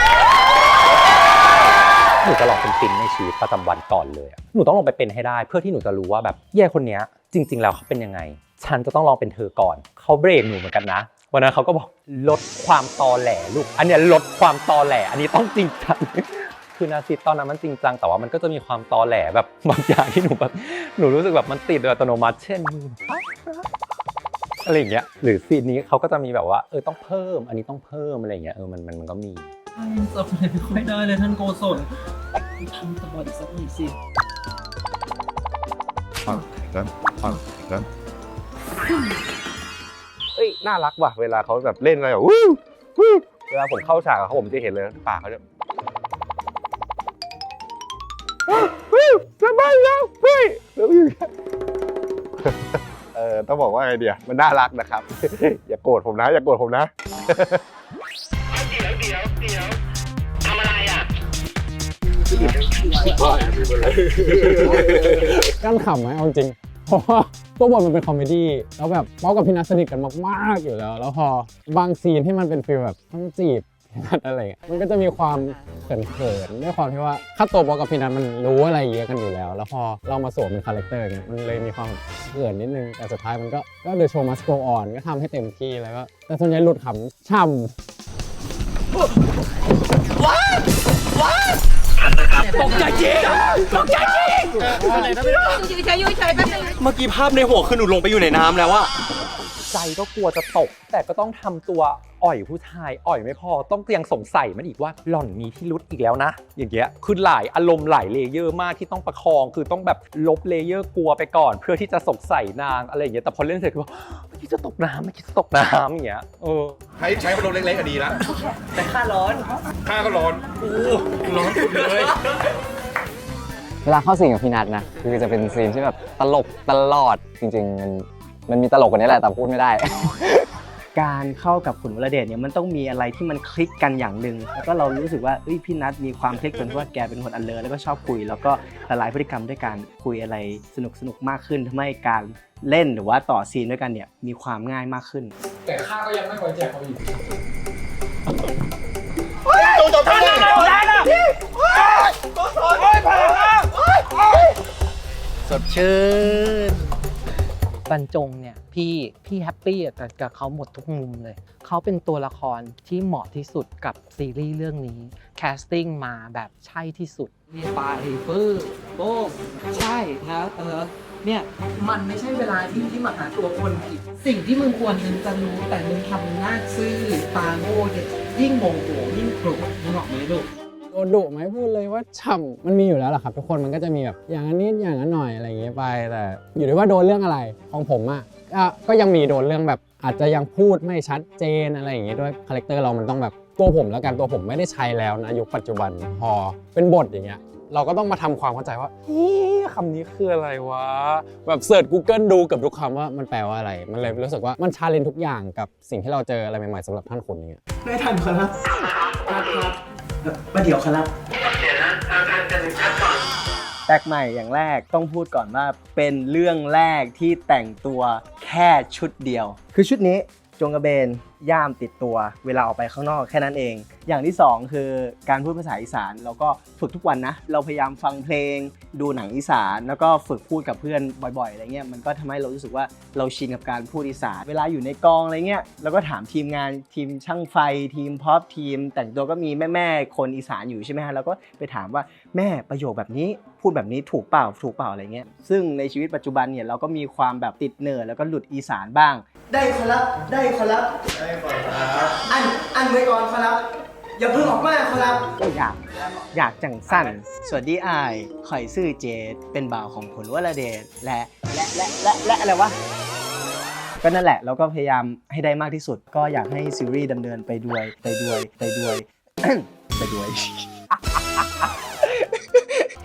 S1: หนูจะลองเป็นปินในชีวิตประจำวันก่อนเลยหนูต้องลงไปเป็นให้ได้เพื่อที่หนูจะรู้ว่าแบบแย่คนนี้จริงๆแล้วเขาเป็นยังไงฉันจะต้องลองเป็นเธอก่อนเขาเบรกหนูเหมือนกันนะวันนั้นเขาก็บอกลดความตอแหลลูกอันเนี้ยลดความตอแหลอันนี้ต้องจริงจังคือนาซิตตอนนั้นมันจริงจังแต่ว่ามันก็จะมีความตอแหลแบบบางอย่างที่หนูรู้สึกแบบมันติดโดยอัตโนมัติเช่นมืออะไรอย่างเงี้ยหรือซีนนี้เขาก็จะมีแบบว่าต้องเพิ่มอันนี้ต้องเพิ่มอะไรอย่างเงี้ยมันก็มี
S5: จบเลยไม่ค่อยได้เลยท่านโกศลทำตบอดอีกสักหน่อยสิ
S6: น่ารักว่ะเวลาเขาแบบเล่นอะไรแบบวู้เวลาผมเข้าฉากกับเขาผมจะเห็นเลยปากเขาจะสบายแล้วเฮ้ยแล้วอยู่ต้องบอกว่าไงเดียมันน่ารักนะครับ อย่าโกรธผมนะอย่าโกรธผมนะเดี๋ยวทำอะไรอ่ะ
S8: กั้นขำไหมเอาจริงเพราะว่าตัวบทมันเป็นคอมเมดี้แล้วแบบป๊อกกับพี่นัทสนิทกันมากๆอยู่แล้วแล้วพอบางซีนที่มันเป็นฟีลแบบต้องจีบอะไรมันก็จะมีความเขินๆด้วยความที่ว่าค่าตัวป๊อกกับพี่นัทมันรู้อะไรเยอะกันอยู่แล้วแล้วพอเรามาสวมเป็นคาแรคเตอร์เนี่ยมันเลยมีความเขินนิดนึงแต่สุดท้ายมันก็ The Show Must Go On ก็ทำให้เต็มที่แล้วก็แต่ส่วนใหญ่หลุดขำช่ำ
S1: ตกใจจริงอะไรนะไม่รู้เมื่อกี้ภาพในหัวคือหนูลงไปอยู่ในน้ำแล้วอะใจก็กลัวจะตกแต่ก็ต้องทำตัวอ่อยผู้ชายอ่อยไม่พอต้องยังสงสัยมันอีกว่าหล่อนมีพิรุธอีกแล้วนะอย่างเงี้ยคือหลายอารมณ์หลายเลเยอร์มากที่ต้องประคองคือต้องแบบลบเลเยอร์กลัวไปก่อนเพื่อที่จะสงสัยนางอะไรอย่างเงี้ยแต่พอเล่นเสร็จก็ว่าไม่คิดจะตกน้ำอย่างเงี้ย
S7: ใช้พัดลมเล็กๆก็ดีแล้ว
S1: แต่ค่าร้อน
S7: ก็ร้อนร้อนสุดเลย
S10: เวลาเข้าซีนกับพี่นัทนะคือจะเป็นซีนที่แบบตลกตลอดจริงๆมันมีตลกกว่านี้แหละแต่พูดไม่ได้
S11: การเข้ากับขุนวรเดชเนี่ยมันต้องมีอะไรที่มันคลิกกันอย่างหนึ่งแล้วก็เรารู้สึกว่าพี่นัทมีความคลิกจนว่าแกเป็นคนalertแล้วก็ชอบคุยแล้วก็ละลายพฤติกรรมด้วยการคุยอะไรสนุกมากขึ้นทำให้การเล่นหรือว่าต่อซีนด้วยกันเนี่ยมีความง่ายมากขึ้น
S8: แต่ข้าก็ยังไม่ไว้ใจเขาอีก
S1: จบท่านแล้ว
S5: สดชื่นบรรจงเนี่ยพี่แฮปปี้กับเขาหมดทุกมุมเลยเขาเป็นตัวละครที่เหมาะที่สุดกับซีรีส์เรื่องนี้แคสติ้งมาแบบใช่ที่สุดมีปาริเฟอร์โป้ใช่ครับเนี่ยมันไม่ใช่เวลาที่มาหาตัวคนผิดสิ่งที่มึงควรจะรู้แต่มึงทำหน้าซื่อตาโง่เด็กยิ่งโมโหยิ่งโกรธมึงบอกไหมลูก
S8: โดนดุไหมพูดเลยว่าฉ่ำมันมีอยู่แล้วแหละครับทุกคนมันก็จะมีแบบอย่างนั้นนิดอย่างนั้นหน่อยอะไรอย่างเงี้ยไปแต่อยู่ที่ว่าโดนเรื่องอะไรของผมอ่ะก็ยังมีโดนเรื่องแบบอาจจะยังพูดไม่ชัดเจนอะไรอย่างเงี้ยด้วยคาแรคเตอร์เรามันต้องแบบตัวผมแล้วกันตัวผมไม่ได้ใช้แล้วนะยุคปัจจุบันพอเป็นบทอย่างเงี้ยเราก็ต้องมาทำความเข้าใจว่าคำนี้คืออะไรวะแบบเสิร์ช Google ดูเกือบทุกคำว่ามันแปลว่าอะไรมันเลยรู้สึกว่ามันชาเลนจ์ทุกอย่างกับสิ่งที่เราเจออะไรใหม่ๆสำหรับท่านขุนอย่างเงี้ย
S11: ได้ทันครับประเดี๋ยวครับแตกใหม่อย่างแรกต้องพูดก่อนว่าเป็นเรื่องแรกที่แต่งตัวแค่ชุดเดียวคือชุดนี้จงกระเบนย่ามติดตัวเวลาออกไปข้างนอกแค่นั้นเองอย่างที่2คือการพูดภาษาอีสานเราก็ฝึกทุกวันนะเราพยายามฟังเพลงดูหนังอีสานแล้วก็ฝึกพูดกับเพื่อนบ่อยๆอะไรเงี้ยมันก็ทำให้เรารู้สึกว่าเราชินกับการพูดอีสานเวลาอยู่ในกองอะไรเงี้ยเราก็ถามทีมงานทีมช่างไฟทีมพร็อพทีมแต่งตัวก็มีแม่คนอีสานอยู่ใช่ไหมฮะแล้วก็ไปถามว่าแม่ประโยคแบบนี้พูดแบบนี้ถูกเปล่าอะไรเงี้ยซึ่งในชีวิตปัจจุบันเนี่ยเราก็มีความแบบติดเนิร์ดแล้วก็หลุดอีสานบ้างได้ขอรับอันไว้ก่อนขอรับ อย่าเพิ่งออกมาครับอยากจังสั้นสวัสดีอายข่อยซื่อเจดเป็นบ่าวของผลวรเดชและอะไรวะก็นั่นแหละเราก็พยายามให้ได้มากที่สุดก็อยากให้ซีรีส์ดำเนินไปด้วย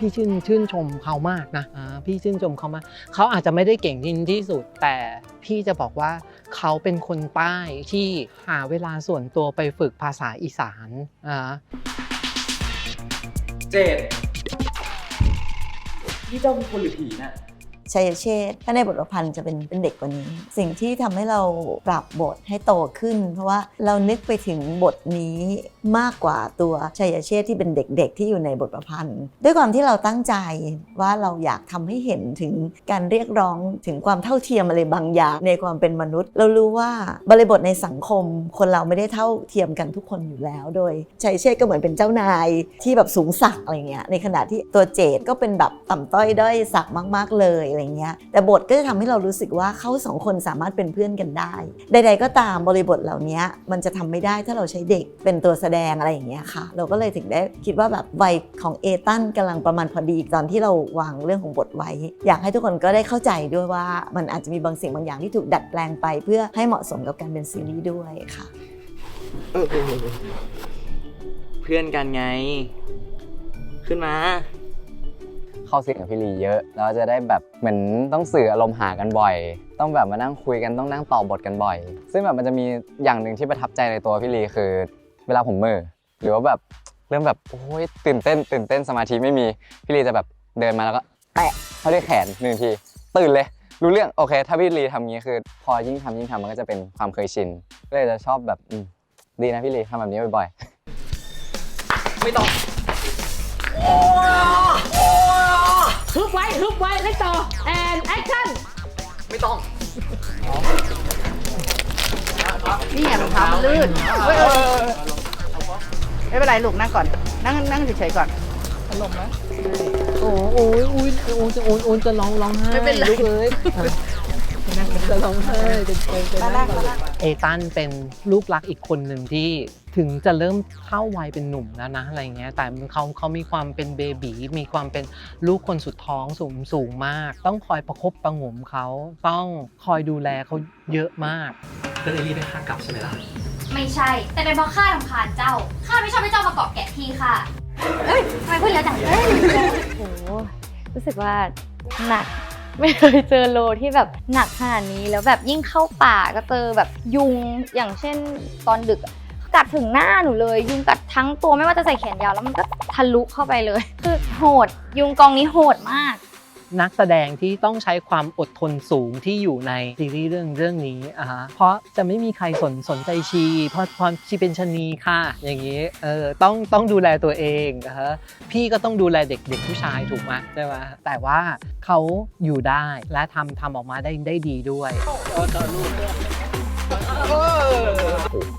S5: พี่ชื่นชมเขามากนะพี่ชื่นชมเขามากเขาอาจจะไม่ได้เก่งที่สุดแต่พี่จะบอกว่าเขาเป็นคนใต้ที่หาเวลาส่วนตัวไปฝึกภาษาอีสาน
S9: เจดพี่เจ้าเป็นคนหรือผีน่ะ
S3: ชัยเชษฐ์ถ้าในบทประพันธ์จะเป็นเด็กกว่านี้ สิ่งที่ทำให้เราปรับบทให้โตขึ้น เพราะว่าเรานึกไปถึงบทนี้มากกว่าตัวชัยเชษฐ์ที่เป็นเด็กๆที่อยู่ในบทประพันธ์ด้วยความที่เราตั้งใจว่าเราอยากทำให้เห็นถึงการเรียกร้องถึงความเท่าเทียมอะไรบางอย่างในความเป็นมนุษย์เรารู้ว่าบริบทในสังคมคนเราไม่ได้เท่าเทียมกันทุกคนอยู่แล้วโดยชัยเชษฐ์ก็เหมือนเป็นเจ้านายที่แบบสูงศักดิ์อะไรเงี้ยในขณะที่ตัวเจดก็เป็นแบบต่ำต้อยด้อยศักดิ์มากๆเลยอะไรเงี้ยแต่บทก็จะทำให้เรารู้สึกว่าเขาสองคนสามารถเป็นเพื่อนกันได้ใดๆก็ตามบริบทเหล่านี้มันจะทำไม่ได้ถ้าเราใช้เด็กเป็นตัวแสดงอะไรอย่างเงี้ยค่ะเราก็เลยถึงได้คิดว่าแบบวัยของเอตันกำลังประมาณพอดีตอนที่เราวางเรื่องของบทไว้อยากให้ทุกคนก็ได้เข้าใจด้วยว่ามันอาจจะมีบางสิ่งบางอย่างที่ถูกดัดแปลงไปเพื่อให้เหมาะสมกับการเป็นซีรีส์ด้วยค่ะ
S10: เพื่อนกันไงขึ้นมาเข้าซีนกับพี่ลีเยอะแล้วจะได้แบบเหมือนต้องสื่ออารมณ์หากันบ่อยต้องแบบมานั่งคุยกันต้องนั่งต่อบทกันบ่อยซึ่งแบบมันจะมีอย่างหนึ่งที่ประทับใจในตัวพี่ลีคือเวลาผมหรือว่าแบบเริ่มแบบโอ้ยตื่นเต้นสมาธิไม่มีพี่ลีจะแบบเดินมาแล้วก็แตะเขาเรียกแขนหนึ่งทีตื่นเลยรู้เรื่องโอเคถ้าพี่ลีทำงี้คือพอยิ่งทำมันก็จะเป็นความเคยชินก็เลยจะชอบแบบดีนะพี่ลีทำแบบนี้บ่อยๆไม่ต้อง
S14: ฮึบไว้เล่นต่อ and action
S9: ไม่ต้อง
S16: นี่ไงรองเท้ามันลื่นไม่เป็นไรลูกนั่งก่อน นั่งเฉยๆก่อนอารมณ์นะ
S5: โอ้ยจะร้องไห้ไม่เป็นไรลูกเลยจะร้องไห้เอตันเป็นลูกรักอีกคนหนึ่งที่ถึงจะเริ่มเข้าวัยเป็นหนุ่มแล้วนะอะไรเงี้ยแต่เขามีความเป็นเบบีมีความเป็นลูกคนสุดท้องสูงมากต้องคอยประคบประหงมเขาต้องคอยดูแลเขาเยอะมาก
S9: ก็เลยรีบไปฆ่ากลับใช่ไหมล่ะ
S12: ไม่ใช่แต่เป็นเพราะข้ารำคาญเจ้าข้าไม่ชอบให้เจ้ามาเกาะแกะพี่ค่ะเอ้ยทำไมพูดเยอะจังโอ้โหรู้สึกว่าหนักไม่เคยเจอโลที่แบบหนักขนาดนี้แล้วแบบยิ่งเข้าป่าก็เจอแบบยุงอย่างเช่นตอนดึกกัดถึงหน้าหนูเลยยุงกัดทั้งตัวไม่ว่าจะใส่แขนยาวแล้วมันก็ทะลุเข้าไปเลยคือโหดยุงกองนี้โหดมาก
S5: นักแสดงที่ต้องใช้ความอดทนสูงที่อยู่ในซีรีส์เรื่องนี้เพราะจะไม่มีใครสนใจเพราะชีเป็นชนีค่ะอย่างนี้ต้องดูแลตัวเองพี่ก็ต้องดูแลเด็กผู้ชายถูกไหมใช่ไหมแต่ว่าเขาอยู่ได้และทำออกมาได้ดีด้วย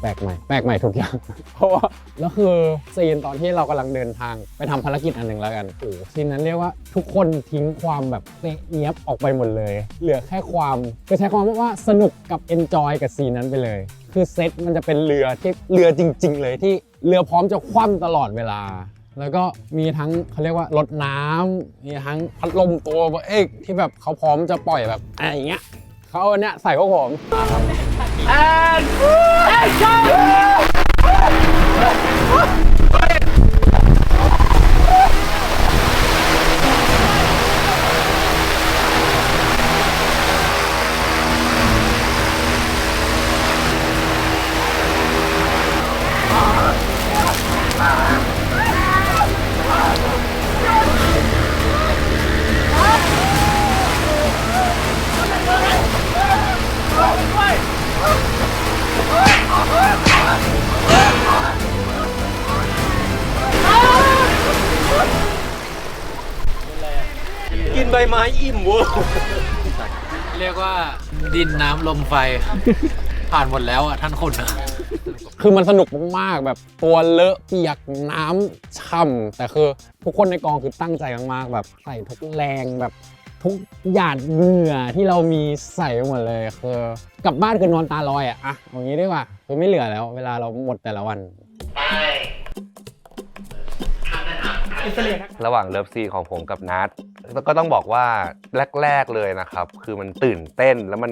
S8: แปลกใหม่ทุกอย่างเพราะว่าแล้วคือซีนตอนที่เรากำลังเดินทางไปทำภารกิจอันหนึ่งแล้วกันซีนนั้นเรียกว่าทุกคนทิ้งความแบบเนี๊ยบออกไปหมดเลยเหลือแค่ความก็ใช้ความว่าสนุกกับเอนจอยกับซีนนั้นไปเลยคือเซตมันจะเป็นเรือจริงๆเลยที่เรือพร้อมจะคว่ำตลอดเวลาแล้วก็มีทั้งเขาเรียกว่ารถน้ำมีทั้งพัดลมตัวที่แบบเขาพร้อมจะปล่อยแบบอะไรอย่างเงี้ยเขาเอาเนี่ยใส่พวกผม
S14: and action
S1: กินใบไม้อิ่มเวอร์
S9: เรียกว่าดินน้ำลมไฟผ่านหมดแล้วอ่ะท่านคุณนะ
S8: คือมันสนุกมากๆแบบตัวเลอะเปียกน้ำช่ำแต่คือทุกคนในกองคือตั้งใจมากๆแบบใส่ทุกแรงแบบทุกหยาดเหงื่อที่เรามีใส่หมดเลยคือกลับบ้านคือนอนตาลอยอะอย่างนี้ดีกว่าคือไม่เหลือแล้วเวลาเราหมดแต่ละวัน
S6: ระหว่างเลิฟซีนของผมกับนัทก็ต้องบอกว่าแรกๆเลยนะครับคือมันตื่นเต้นแล้วมัน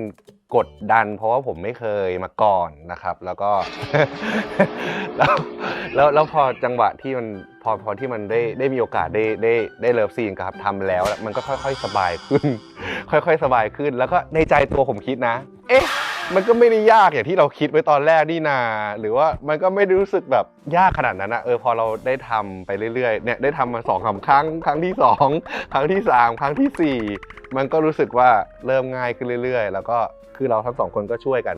S6: กดดันเพราะว่าผมไม่เคยมาก่อนนะครับแล้วก็ แล้วพอจังหวะที่มันพอที่มันได้มีโอกาสได้เลิฟซีนครับทำแล้วมันก็ค่อยๆสบายขึ้น ค่อยๆสบายขึ้นแล้วก็ในใจตัวผมคิดนะเอ๊ะมันก็ไม่ได้ยากอย่างที่เราคิดไว้ตอนแรกนี่นาหรือว่ามันก็ไม่ได้รู้สึกแบบยากขนาดนั้นนะพอเราได้ทำไปเรื่อยๆเนี่ยได้ทำมา2-3 ครั้งครั้งที่2ครั้งที่3ครั้งที่4มันก็รู้สึกว่าเริ่มง่ายขึ้นเรื่อยๆแล้วก็คือเราทั้ง2คนก็ช่วยกัน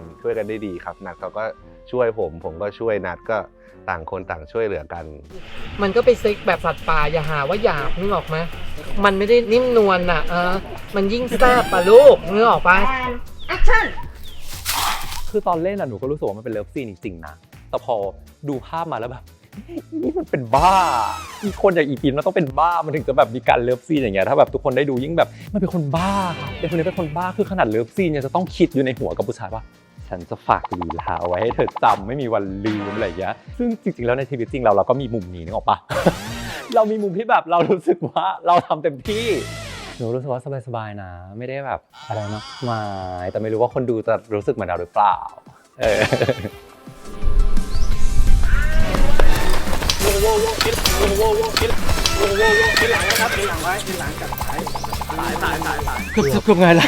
S6: ได้ดีครับนัทเขาก็ช่วยผมก็ช่วยนัทก็ต่างคนต่างช่วยเหลือกัน
S5: มันก็ไปเซ็กแบบสัตว์ป่าอย่าหาว่าหยาบนึกออกไหมมันไม่ได้นิ่มนวลน่ะมันยิ่งแซ่บป่ะลูกนึกออกปะ
S4: คือตอนเล่นหนูก็รู้สึกว่ามันเป็นเลิฟซีนจริงๆนะแต่พอดูภาพมาแล้วแบบนี่มันเป็นบ้าอีคนอย่างอีปินมันต้องเป็นบ้ามันถึงจะแบบมีการเลิฟซีนอย่างเงี้ยถ้าแบบทุกคนได้ดูยิ่งแบบมันเป็นคนบ้าเป็นคนนี้เป็นคนบ้าคือขนาดเลิฟซีนยังจะต้องคิดอยู่ในหัวกับผู้ชายว่าฉันจะฝากลีลาเอาไว้ให้เธอจำไม่มีวันลืมอะไรอย่างเงี้ยซึ่งจริงๆแล้วในชีวิตจริงเราก็มีมุมนี้นึกออกปะ เรามีมุมที่แบบเรารู้สึกว่าเราทำเต็มที่หนูรู้สึกว่าสบายๆนะไม่ได้แบบอะไรมากมายแต่ไม่รู้ว่าคนดูจะรู้สึกเหมือนเราหรือเปล่า
S6: เกือบไงล่ะ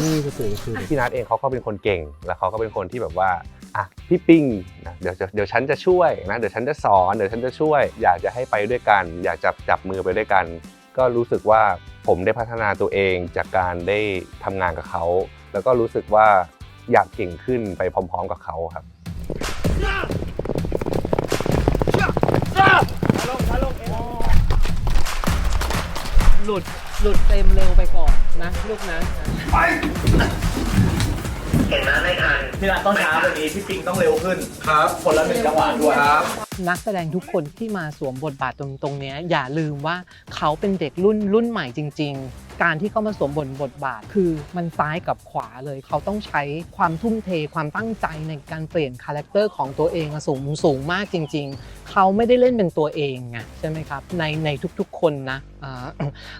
S6: นี่คือพี่นัทเองเขาก็เป็นคนเก่งแล้วเขาก็เป็นคนที่แบบว่าพี่ปิ้งนะเดี๋ยวฉันจะช่วยนะเดี๋ยวฉันจะสอนเดี๋ยวฉันจะช่วยอยากจะให้ไปด้วยกันอยากจับมือไปด้วยกันก็รู้สึกว่าผมได้พัฒนาตัวเองจากการได้ทำงานกับเขาแล้วก็รู้สึกว่าอยากเก่งขึ้นไปพร้อมๆกับเขาครับ
S5: หลุดเต็มเร็วไปก่อนนะลูกนะไป
S1: เห็นไหมไม่ทันพี่นัทต้องช้าแบบนี้พี่ปิงต้องเร็วขึ้นครับคนละ1 จังหวะด้วยครับ
S5: นักแสดงทุกคนที่มาสวมบทบาทตรงนี้อย่าลืมว่าเขาเป็นเด็กรุ่นใหม่จริงๆการที่เขามาสวมบทบาทคือมันซ้ายกับขวาเลยเขาต้องใช้ความทุ่มเทความตั้งใจในการเปลี่ยนคาแรคเตอร์ของตัวเองสูงมากจริงๆเขาไม่ได้เล่นเป็นตัวเองไงใช่ไหมครับในทุกๆคนนะ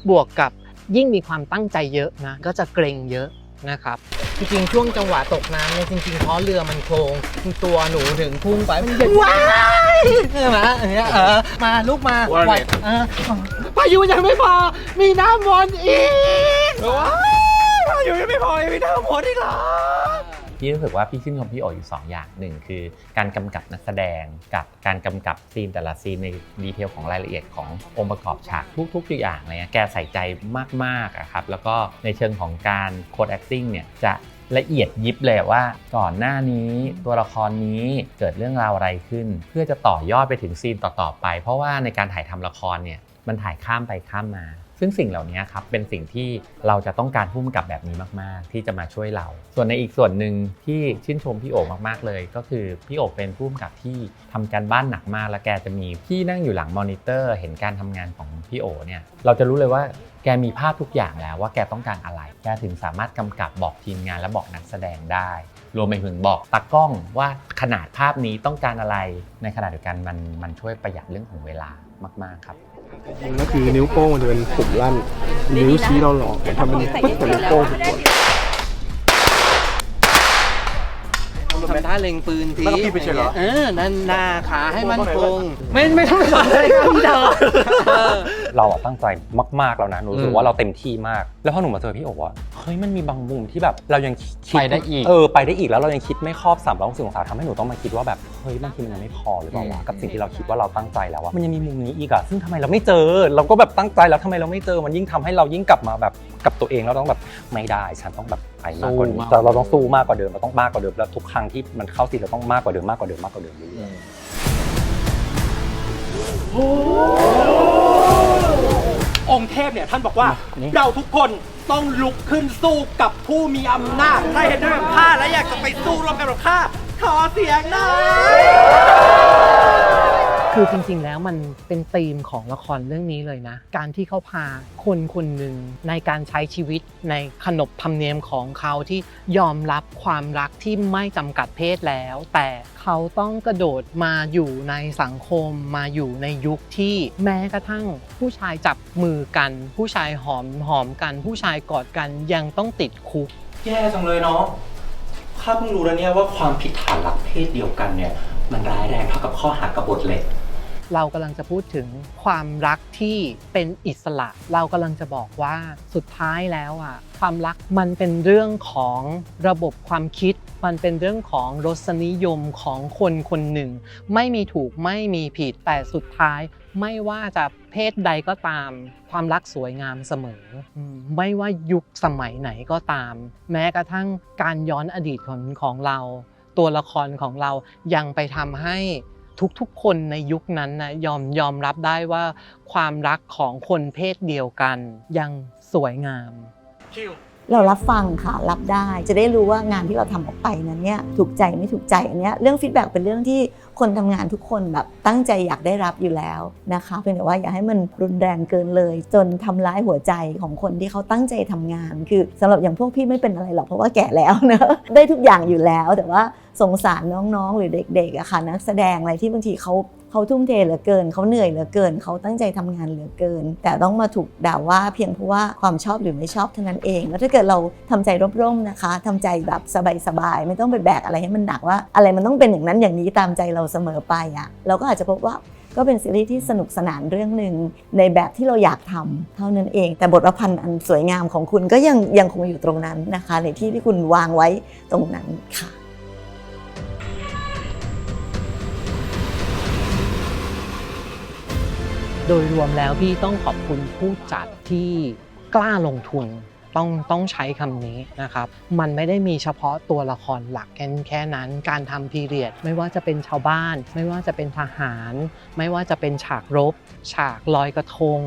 S5: บวกกับยิ่งมีความตั้งใจเยอะนะก็จะเกรงเยอะนะครับจริงๆช่วงจังหวะตกน้ำเนี่ยจริงๆเพราะเรือมันโคลงตัวหนูถึงพุ่งไปมันเย็นว้ายใช่ไหมอย่างเงี้ยมาลูกมาไหวพายุยังไม่พอมีน้ำวนอีกพายุยังไม่พอมีน้ำวนอีกเหรอ
S4: พี่รู้สึกว่าพี่ชื่นชมพี่โออยู่2อย่างหนึ่งคือการกำกับนักแสดงกับการกำกับซีนแต่ละซีนในดีเทลของรายละเอียดขององค์ประกอบฉากทุกๆอย่างอะไรเงี้ยแกใส่ใจมากๆครับแล้วก็ในเชิงของการโค้ดแอคติ้งเนี่ยจะละเอียดยิบเลยว่าก่อนหน้านี้ตัวละครนี้เกิดเรื่องราวอะไรขึ้นเพื่อจะต่อยอดไปถึงซีนต่อๆไปเพราะว่าในการถ่ายทำละครเนี่ยมันถ่ายข้ามไปข้ามมาซึ่งสิ่งเหล่านี้ครับเป็นสิ่งที่เราจะต้องการผู้กำกับแบบนี้มากๆที่จะมาช่วยเราส่วนในอีกส่วนหนึ่งที่ชื่นชมพี่โอ๋มากๆเลยก็คือพี่โอ๋เป็นผู้กำกับที่ทำการบ้านหนักมากและแกจะมีพี่นั่งอยู่หลังมอนิเตอร์เห็นการทำงานของพี่โอ๋เนี่ยเราจะรู้เลยว่าแกมีภาพทุกอย่างแล้วว่าแกต้องการอะไรแกถึงสามารถกำกับบอกทีมงานและบอกนักแสดงได้รวมไปถึงบอกตากล้องว่าขนาดภาพนี้ต้องการอะไรในขณะเดียวกันมันช่วยประหยัดเรื่องของเวลามากๆครับ
S8: จริงก็คือนิ้วโป้งมันจะเป็นปุ่มลั่นนิ้วชี้เราหลอกมันทำเป็นปึ๊กเหมือนนิ้วโป้งทุกคน
S5: ทำท่าเล็งปืนที
S8: แล้วก็พี่ไปเฉยเหรอ
S5: นั่นหน้าขาให้มันคงไม่ต้องสนใจครับพี่ดาว
S4: เราตั้งใจมากๆแล้วนะหนูรู้สึกว่าเราเต็มที่มากแล้วพอหนูมาเจอพี่โอ๋ว่าเฮ้ยมันมีบางมุมที่แบบเรายังคิดไปได้อีกไปได้อีกแล้วเรายังคิดไม่ครอบ360องศาทำให้หนูต้องมาคิดว่าแบบเฮ้ยบางทีมันยังไม่พอหรือเปล่าวะกับสิ่งที่เราคิดว่าเราตั้งใจแล้วว่ามันยังมีมุมนี้อีกอะซึ่งทำไมเราไม่เจอเราก็แบบตั้งใจแล้วทำไมเราไม่เจอมันยิ่งทำให้เรายิ่งกลับมาแบบกับตัวเองเราต้องแบบไม่ได้ฉันต้องแบบไปมากกว่านี้แต่เราต้องสู้มากกว่าเดิมเราต้องมากกว่าเดิมแล้วทุกครั้งที่มันเข้าซีนเราต้องมากกว่าเดิมมากกว่าเดิมมากกว่าเดิม
S1: องค์เทพเนี่ยท่านบอกว่าเราทุกคนต้องลุกขึ้นสู้กับผู้มีอำนาจใครเห็นด้วยกับข้าและอยากจะไปสู้ร่วมกันกับข้าขอเสียงหน่อย
S5: คือจริงๆแล้วมันเป็นธีมของละครเรื่องนี้เลยนะการที่เขาพาคนคนหนึ่งในการใช้ชีวิตในขนบธรรมเนียมของเขาที่ยอมรับความรักที่ไม่จำกัดเพศแล้วแต่เขาต้องกระโดดมาอยู่ในสังคมมาอยู่ในยุคที่แม้กระทั่งผู้ชายจับมือกันผู้ชายหอมกันผู้ชายกอดกันยังต้องติดคุก
S1: แย่จังเลยเนาะข้าเพิ่งรู้แล้วเนี่ยว่าความผิดฐานรักเพศเดียวกันเนี่ยมันร้ายแรงเท่ากับข้อหากบฏเหล็ก
S5: เรากำลังจะพูดถึงความรักที่เป็นอิสระเรากำลังจะบอกว่าสุดท้ายแล้วความรักมันเป็นเรื่องของระบบความคิดมันเป็นเรื่องของรสนิยมของคนคนหนึ่งไม่มีถูกไม่มีผิดแต่สุดท้ายไม่ว่าจะเพศใดก็ตามความรักสวยงามเสมอไม่ว่ายุคสมัยไหนก็ตามแม้กระทั่งการย้อนอดีตของเราตัวละครของเรายังไปทำให้ทุกๆคนในยุคนั้นนะยอมรับได้ว่าความรักของคนเพศเดียวกันยังสวยงาม
S3: เรารับฟังค่ะรับได้จะได้รู้ว่างานที่เราทำออกไปนั้นเนี่ยถูกใจไม่ถูกใจอันเนี้ยเรื่องฟีดแบ็กเป็นเรื่องที่คนทำงานทุกคนแบบตั้งใจอยากได้รับอยู่แล้วนะคะเพียงแต่ว่าอย่าให้มันรุนแรงเกินเลยจนทำร้ายหัวใจของคนที่เขาตั้งใจทำงานคือสำหรับอย่างพวกพี่ไม่เป็นอะไรหรอกเพราะว่าแก่แล้วนะได้ทุกอย่างอยู่แล้วแต่ว่าสงสารน้องๆหรือเด็กๆอะค่ะนักแสดงอะไรที่บางทีเขาทุ่มเทเหลือเกินเขาเหนื่อยเหลือเกินเขาตั้งใจทำงานเหลือเกินแต่ต้องมาถูกด่าว่าเพียงเพราะว่าความชอบหรือไม่ชอบเท่านั้นเองแล้วถ้าเกิดเราทำใจร่มๆนะคะทำใจแบบสบายๆไม่ต้องไปแบกอะไรให้มันหนักว่าอะไรมันต้องเป็นอย่างนั้นอย่างนี้ตามใจเราเสมอไปเราก็อาจจะพบว่าก็เป็นซีรีส์ที่สนุกสนานเรื่องนึงในแบบที่เราอยากทำเท่านั้นเองแต่บทประพันธ์อันสวยงามของคุณก็ยังคงอยู่ตรงนั้นนะคะในที่ที่คุณวางไว้ตรงนั้นค่ะ
S5: โดยรวมแล้วพี่ต้องขอบคุณผู้จัดที่กล้าลงทุนต้องใช้คำนี้นะครับมันไม่ได้มีเฉพาะตัวละครหลักแค่นั้นการทำพีเรียดไม่ว่าจะเป็นชาวบ้านไม่ว่าจะเป็นทหารไม่ว่าจะเป็นฉากรบฉากลอยกระทง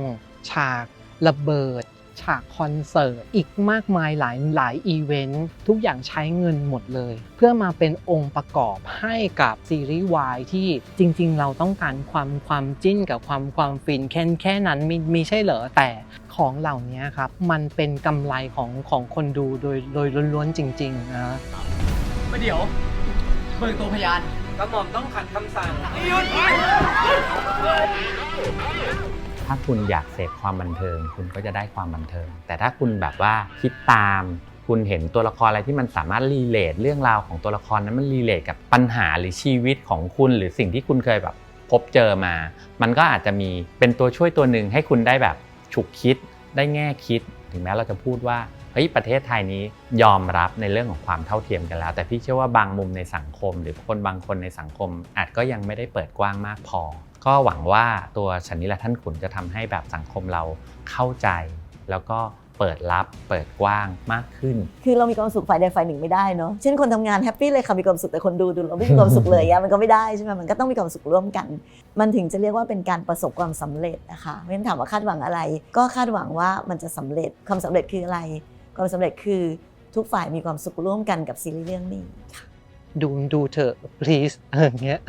S5: ฉากระเบิดฉากคอนเสิร์ตอีกมากมายหลายอีเวนต์ทุกอย่างใช้เงินหมดเลยเพื่อมาเป็นองค์ประกอบให้กับซีรีส์วายที่จริงๆเราต้องการความจิ้นกับความฟินแค่นั้นมีใช่เหรอแต่ของเหล่านี้ครับมันเป็นกำไรของคนดูโดยล้วนๆจริงๆนะ
S9: ไม่เดี๋ยวเบิกตัวพยานกระหม่อมต้องขัดคำสั่งหยุด
S4: ถ้าคุณอยากเสพความบันเทิงคุณก็จะได้ความบันเทิงแต่ถ้าคุณแบบว่าคิดตามคุณเห็นตัวละครอะไรที่มันสามารถรีเลทเรื่องราวของตัวละครนั้นมันรีเลทกับปัญหาหรือชีวิตของคุณหรือสิ่งที่คุณเคยแบบพบเจอมามันก็อาจจะมีเป็นตัวช่วยตัวหนึ่งให้คุณได้แบบฉุกคิดได้แง่คิดถึงแม้เราจะพูดว่าเฮ้ยประเทศไทยนี้ยอมรับในเรื่องของความเท่าเทียมกันแล้วแต่พี่เชื่อว่าบางมุมในสังคมหรือคนบางคนในสังคมอาจก็ยังไม่ได้เปิดกว้างมากพอก็หวังว่าตัวฉันนี่แหละท่านขุนจะทำให้แบบสังคมเราเข้าใจแล้วก็เปิดรับเปิดกว้างมากขึ้น
S3: คือเรามีความสุขฝ่ายใดฝ่ายหนึ่งไม่ได้เนาะเช่นคนทำงานแฮปปี้เลยค่ะมีความสุขแต่คนดูเราไม่มีความสุขเลยมันก็ไม่ได้ใช่ไหมมันก็ต้องมีความสุขร่วมกันมันถึงจะเรียกว่าเป็นการประสบความสำเร็จนะคะเพราะฉะนั้นถามว่าคาดหวังอะไรก็คาดหวังว่ามันจะสำเร็จความสำเร็จคืออะไรความสำเร็จคือทุกฝ่ายมีความสุขร่วมกันกับซีรีส์เรื่องนี้ค่ะ
S5: ดูเถอะ please อย่างเงี้ย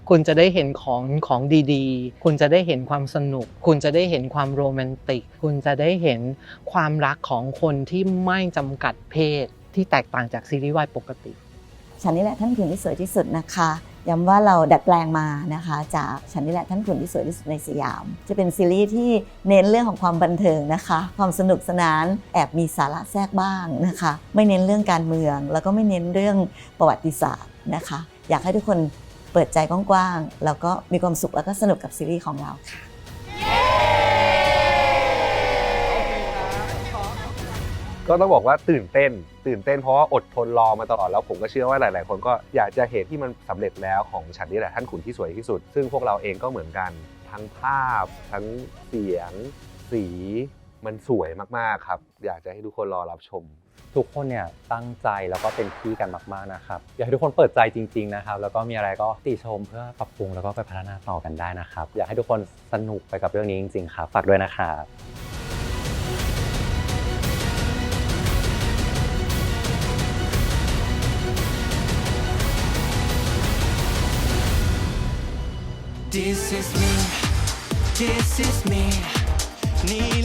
S5: คุณจะได้เห็นของดีๆคุณจะได้เห็นความสนุกคุณจะได้เห็นความโรแมนติกคุณจะได้เห็นความรักของคนที่ไม่จำกัดเพศที่แตกต่างจากซีรีส์วายปกติ
S3: ฉันนี่แหละท่านขุนที่สวยที่สุดนะคะย้ำว่าเราดัดแปลงมานะคะจากฉันนี่แหละท่านขุนที่สวยที่สุดในสยามจะเป็นซีรีส์ที่เน้นเรื่องของความบันเทิงนะคะความสนุกสนานแอบมีสาระแทรกบ้างนะคะไม่เน้นเรื่องการเมืองแล้วก็ไม่เน้นเรื่องประวัติศาสตร์นะคะอยากให้ทุกคนเปิดใจกว้างๆแล้วก็มีความสุขแล้วก็สนุกกับซีรีส์ของเราค่ะ
S6: ก็ต้องบอกว่าตื่นเต้นเพราะว่าอดทนรอมาตลอดแล้วผมก็เชื่อว่าหลายๆคนก็อยากจะเห็นที่มันสำเร็จแล้วของฉันนี่แหละท่านขุนที่สวยที่สุดซึ่งพวกเราเองก็เหมือนกันทั้งภาพทั้งเสียงสีมันสวยมากๆครับอยากจะให้ทุกคนรอรับชม
S8: ทุกคนเนี่ยตั้งใจแล้วก็เต็มที่กันมากๆนะครับอยากให้ทุกคนเปิดใจจริงๆนะครับแล้วก็มีอะไรก็ติชมเพื่อปรับปรุงแล้วก็ไปพัฒนาต่อกันได้นะครับอยากให้ทุกคนสนุกไปกับเรื่องนี้จริงๆครับฝากด้วยนะครับ
S2: This is me This is me นี่